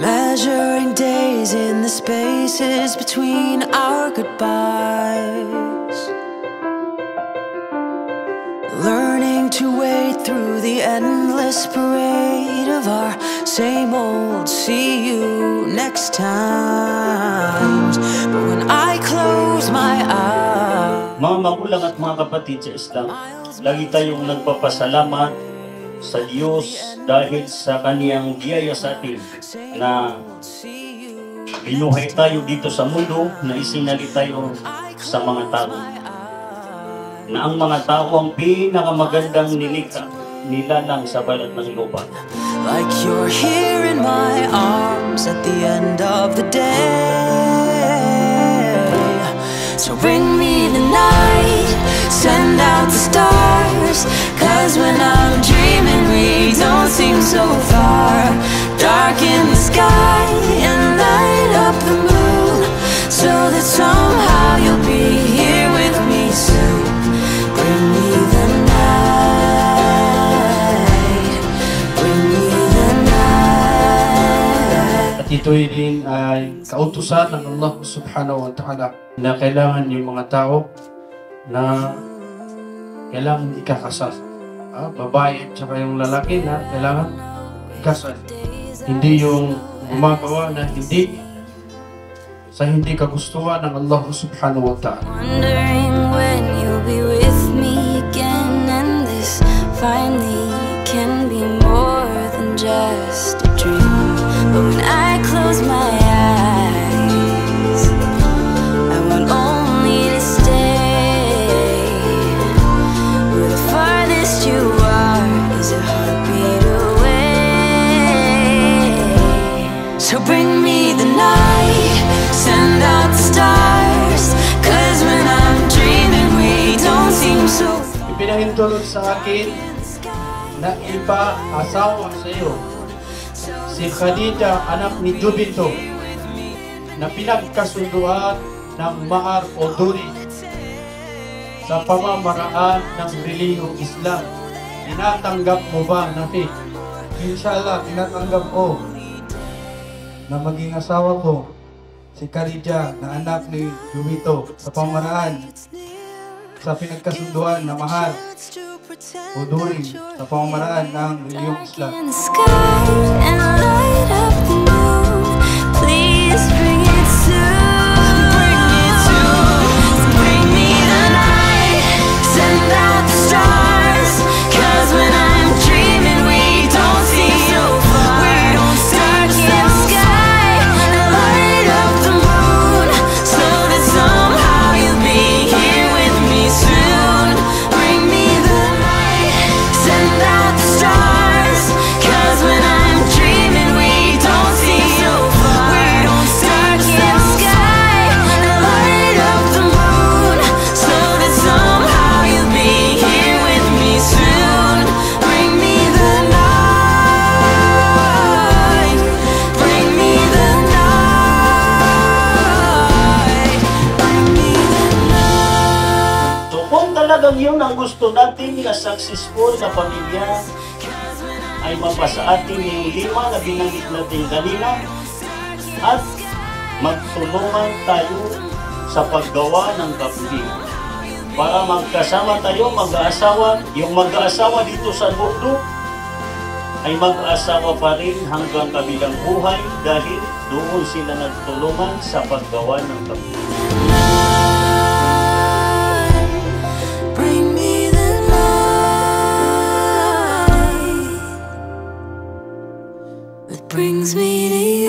Measuring days in the spaces between our goodbyes, learning to wade through the endless parade of our same old see you next times. But when I close my eyes, mga magulang at mga kapatid sa Islam, lagi tayong nagpapasalamat sa Diyos dahil sa kaniyang biyaya sa atin na binuhay tayo dito sa mundo, na isinali tayo sa mga tao, na ang mga tao ang pinakamagandang nilikha, nilalang sa balat ng lupa. Like you're here in my arms at the end of the day. So bring me the night, send out the stars, 'cause when I'm dreaming we don't seem so far. Darken the sky and light up the moon, so that somehow you'll be here with me soon. Bring me the night, bring me the night. At ito'y din ay kautusan ng Allah subhanahu wa ta'ala na kailangan yung mga tao na kailangan ikakasal. Babae at saka yung lalaki na kailangan ikasal. Hindi yung gumagawa na hindi sa hindi kagustuhan ng Allah subhanahu wa ta'ala. Wondering when you'll be with me again, and this finally can be more than just a dream. But when I close my eyes, I want only to stay where the farthest you are is a heartbeat away. So bring me the night, send out the stars, 'cause when I'm dreaming we don't seem so. Ipinahintulot sa akin na ipa-asawa sa iyo si Khadija, anak ni Jubito, na pinagkasunduan ng mahar o duri sa pamamaraan ng relihiyong Islam. Tinatanggap mo ba, Nafi? Inshallah, tinatanggap ko na maging asawa ko si Khadija, na anak ni Jubito, sa pamamaraan sa pinagkasunduan na mahar o duri sa pamamaraan ng relihiyong Islam. In the sky and light up the moon, please bring it soon. Bring it soon. Bring me the night, send out the stars, 'cause when I'm dreaming we don't seem so far. We don't start in the sky and light up the moon, so that somehow you'll be here with me soon. Bring me the night, send out the stars, 'cause when I'm dreaming we don't seem so far. We don't start in the sky and light up the moon, so that somehow you'll be here with me soon. Bring me the night, bring me the night, bring me the night. So kung talagang yun ang gusto natin na successful na pamilya, ay mapasa atin yung 5 na binanggit natin kanina, at magtulungan tayo sa paggawa ng kapatid para magkasama tayo, mag-aasawa. Yung mag-aasawa dito sa mundo ay mag-aasawa pa rin hanggang kabilang buhay, dahil doon sila nagtulungan sa paggawa ng kapatid. Bring me the night that brings me to you.